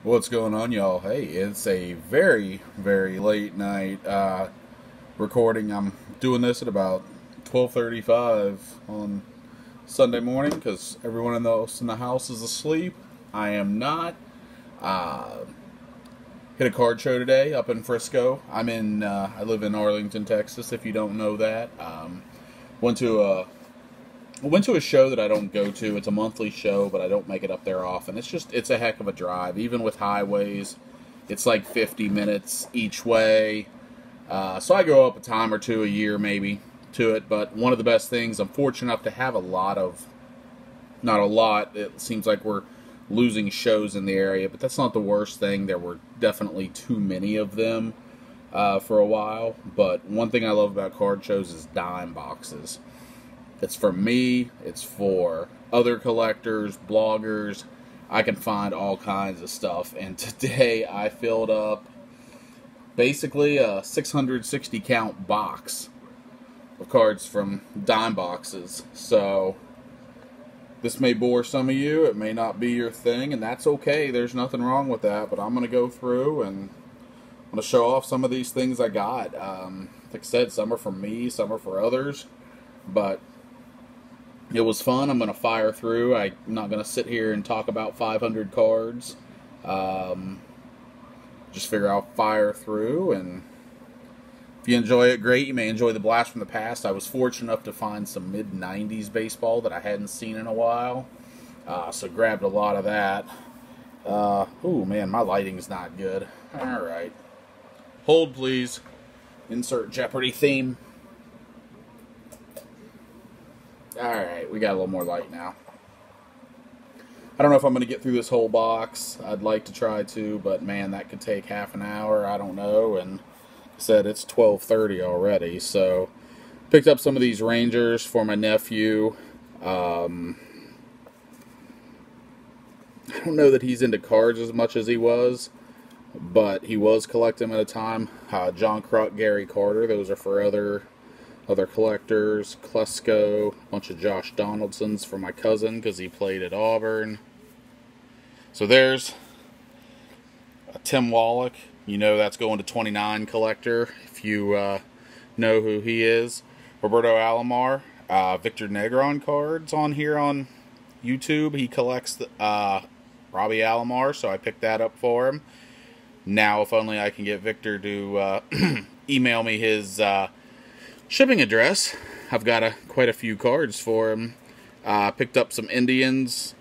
What's going on, y'all? Hey, it's a very, very late night recording. I'm doing this at about 12:35 on Sunday morning because everyone in the house is asleep. I am not. Uh, Hit a card show today up in Frisco. I live in Arlington, Texas. If you don't know that, went to a went to a show that I don't go to. It's a monthly show, but I don't make it up there often. It's a heck of a drive, even with highways. It's like 50 minutes each way. So I go up a time or two a year, maybe, to it. But one of the best things, I'm fortunate enough to have not a lot. It seems like we're losing shows in the area, but that's not the worst thing. There were definitely too many of them for a while. But one thing I love about card shows is dime boxes. It's for me, it's for other collectors, bloggers. I can find all kinds of stuff. And today I filled up basically a 660 count box of cards from dime boxes. So this may bore some of you. It may not be your thing, and that's okay. There's nothing wrong with that. But I'm going to go through and I'm going to show off some of these things I got. Like I said, some are for me, some are for others. But it was fun. I'm going to fire through. I'm not going to sit here and talk about 500 cards. Just figure I'll fire through, and if you enjoy it, great. You may enjoy the blast from the past. I was fortunate enough to find some mid-90s baseball that I hadn't seen in a while, so grabbed a lot of that. Oh man, my lighting's not good. All right. Hold, please. Insert Jeopardy theme. Alright, we got a little more light now. I don't know if I'm going to get through this whole box. I'd like to try to, but man, that could take half an hour. I don't know. And like I said, it's 12:30 already. So, picked up some of these Rangers for my nephew. I don't know that he's into cards as much as he was, but he was collecting at a time. John Kruk, Gary Carter, those are for other collectors. Klesko, a bunch of Josh Donaldsons for my cousin because he played at Auburn. So there's a Tim Wallach. You know that's going to 29 collector if you know who he is. Roberto Alomar. Victor Negron cards on here on YouTube. He collects the, Robbie Alomar, so I picked that up for him. Now, if only I can get Victor to email me his shipping address. I've got quite a few cards for him. Picked up some Indians.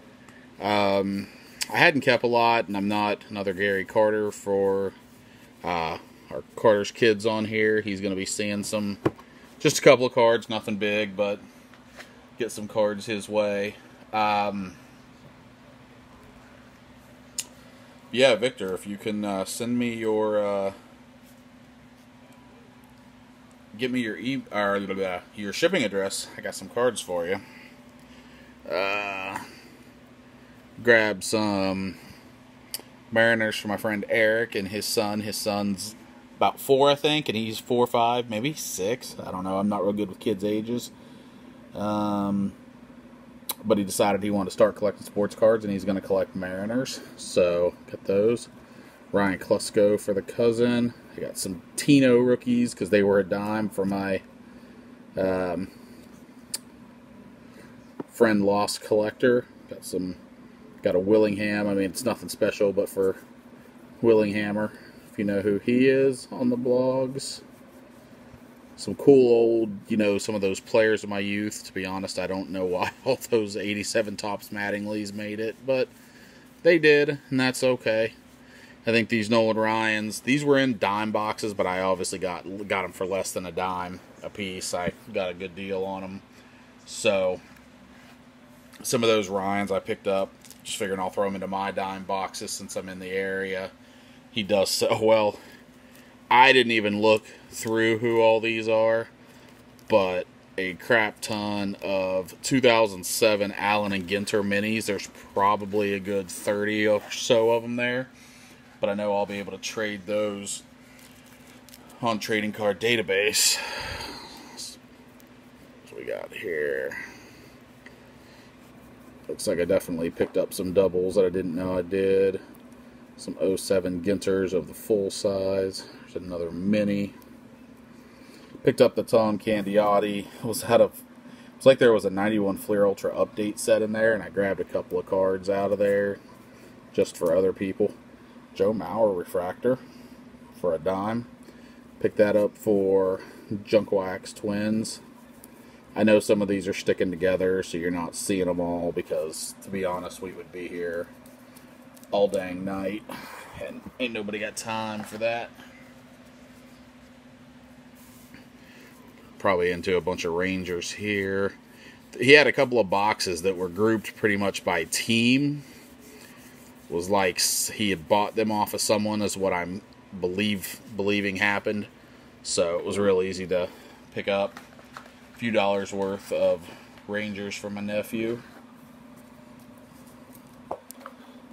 I hadn't kept a lot, and I'm not. Another Gary Carter for our Carter's kids on here. He's going to be seeing just a couple of cards, nothing big, but get some cards his way. Yeah, Victor, if you can send me your get me your shipping address. I got some cards for you. Grab some Mariners for my friend Eric and his son. His son's about 4, I think, and he's 4 or 5, maybe 6. I don't know. I'm not real good with kids' ages. But he decided he wanted to start collecting sports cards, and he's going to collect Mariners. So, got those. Ryan Klesko for the cousin. I got some Tino rookies because they were a dime for my friend Lost Collector. Got a Willingham. I mean, it's nothing special, but for Willinghammer, if you know who he is on the blogs. Some cool old, some of those players of my youth. To be honest, I don't know why all those 87 Topps Mattingly's made it, but they did, and that's okay. I think these Nolan Ryans, these were in dime boxes, but I obviously got them for less than a dime a piece. I got a good deal on them. So, some of those Ryans I picked up, just figuring I'll throw them into my dime boxes since I'm in the area. He does so well. I didn't even look through who all these are, but a crap ton of 2007 Allen and Ginter minis. There's probably a good 30 or so of them there, but I know I'll be able to trade those on Trading Card Database. What we got here? Looks like I definitely picked up some doubles that I didn't know I did. Some '07 Ginters of the full size. There's another mini. Picked up the Tom Candiotti. It's like there was a 91 Fleer Ultra update set in there, and I grabbed a couple of cards out of there just for other people. Joe Mauer refractor for a dime. Picked that up for Junk Wax Twins. I know some of these are sticking together, so you're not seeing them all because, to be honest, we would be here all dang night, and ain't nobody got time for that. Probably into a bunch of Rangers here. He had a couple of boxes that were grouped pretty much by team. It was like he had bought them off of someone, is what I'm believing happened. So it was real easy to pick up a few dollars worth of Rangers for my nephew.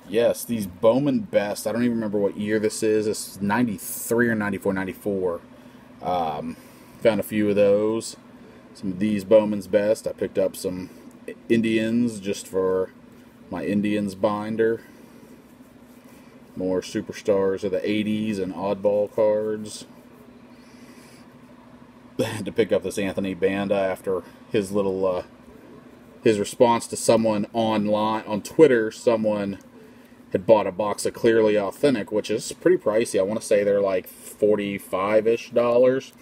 Yes, these Bowman Best. I don't even remember what year this is. This is 93 or 94. Found a few of those. Some of these Bowman's Best. I picked up some Indians just for my Indians binder. More superstars of the 80s and oddball cards. Had to pick up this Anthony Banda after his little his response to someone online on Twitter. Someone had bought a box of Clearly Authentic, which is pretty pricey. I want to say they're like $45-ish.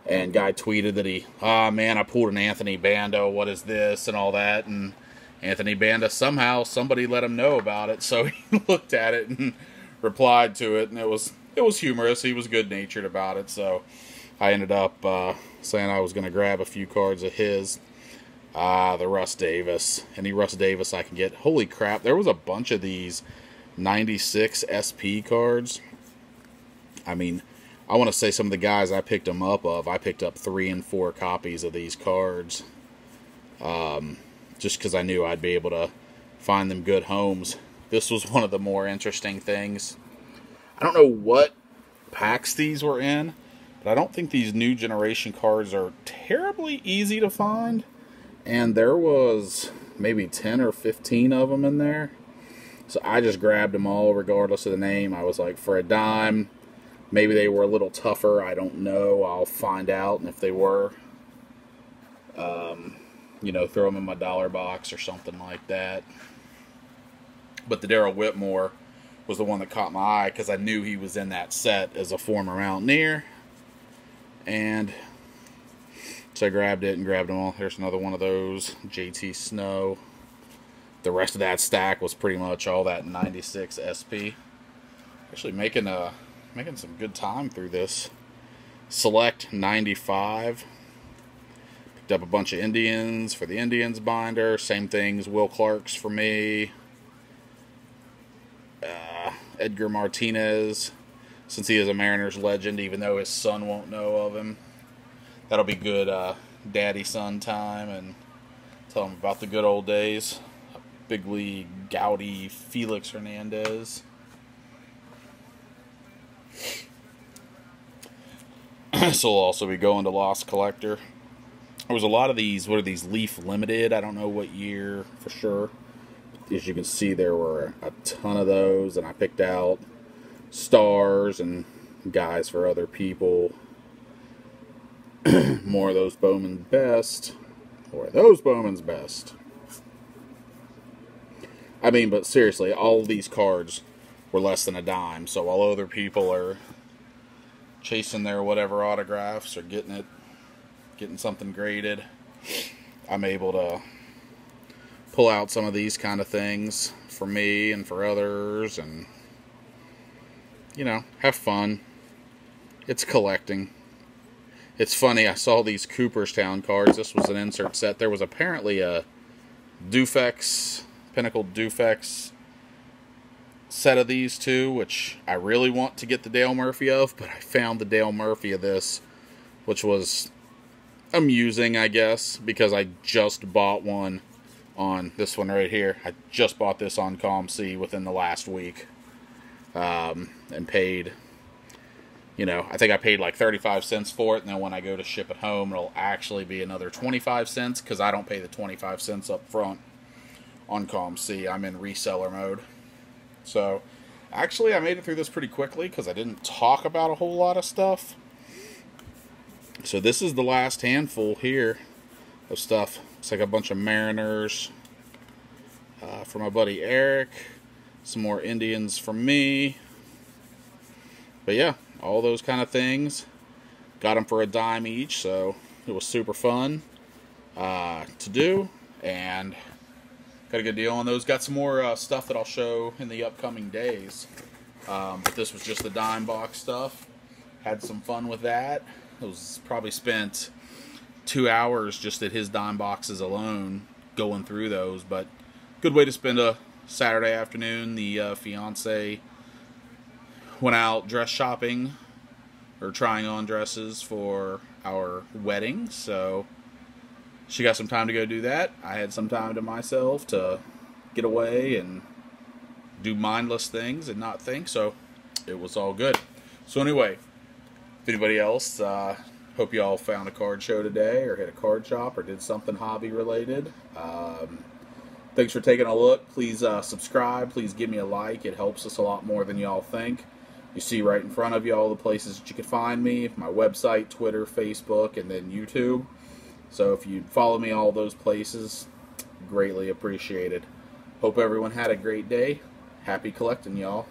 And guy tweeted that man, I pulled an Anthony Banda, what is this, and all that. And Anthony Banda, somehow somebody let him know about it, so he looked at it and replied to it, and it was humorous. He was good-natured about it, so I ended up saying I was going to grab a few cards of his. The Russ Davis. Any Russ Davis I can get. Holy crap, there was a bunch of these 96 SP cards. I mean, I want to say some of the guys I picked them up of, I picked up 3 and 4 copies of these cards. Just because I knew I'd be able to find them good homes. This was one of the more interesting things. I don't know what packs these were in, but I don't think these new generation cards are terribly easy to find. And there was maybe 10 or 15 of them in there. So I just grabbed them all regardless of the name. I was like, for a dime, maybe they were a little tougher. I don't know. I'll find out. And if they were, throw them in my dollar box or something like that. But the Darrell Whitmore was the one that caught my eye because I knew he was in that set as a former Mountaineer. And so I grabbed it and grabbed them all. Here's another one of those, JT Snow. The rest of that stack was pretty much all that 96 SP. Actually making some good time through this. Select 95. Picked up a bunch of Indians for the Indians binder. Same things, Will Clark's for me. Edgar Martinez, since he is a Mariners legend, even though his son won't know of him. That'll be good daddy-son time and tell him about the good old days. Big league, Gowdy, Felix Hernandez. This will also be going to Lost Collector. There was a lot of these, what are these, Leaf Limited? I don't know what year for sure. As you can see, there were a ton of those, and I picked out stars and guys for other people. More of those Bowman's Best. Or those Bowman's Best. I mean, but seriously, all of these cards were less than a dime. So while other people are chasing their whatever autographs or getting something graded, I'm able to pull out some of these kind of things for me and for others and, have fun. It's collecting. It's funny, I saw these Cooperstown cards. This was an insert set. There was apparently a Dufex, Pinnacle Dufex set of these two, which I really want to get the Dale Murphy of, but I found the Dale Murphy of this, which was amusing, I guess, because I just bought one on this one right here. I just bought this on ComC within the last week, and paid... I think I paid like 35 cents for it, and then when I go to ship it home, it'll actually be another 25 cents, because I don't pay the 25 cents up front on ComC. I'm in reseller mode. So, Actually, I made it through this pretty quickly because I didn't talk about a whole lot of stuff. So this is the last handful here of stuff. It's like a bunch of Mariners for my buddy Eric. Some more Indians from me. But yeah, all those kind of things. Got them for $0.10 each, so it was super fun to do. And got a good deal on those. Got some more stuff that I'll show in the upcoming days. But this was just the dime box stuff. Had some fun with that. It was probably spent 2 hours just at his dime boxes alone going through those. But good way to spend a Saturday afternoon. The fiance went out dress shopping or trying on dresses for our wedding. So she got some time to go do that. I had some time to myself to get away and do mindless things and not think. So it was all good. So anyway, if anybody else, hope you all found a card show today or hit a card shop or did something hobby related. Thanks for taking a look. Please subscribe. Please give me a like. It helps us a lot more than y'all think. You see right in front of you all the places that you can find me. My website, Twitter, Facebook, and then YouTube. So if you follow me all those places, greatly appreciated. Hope everyone had a great day. Happy collecting, y'all.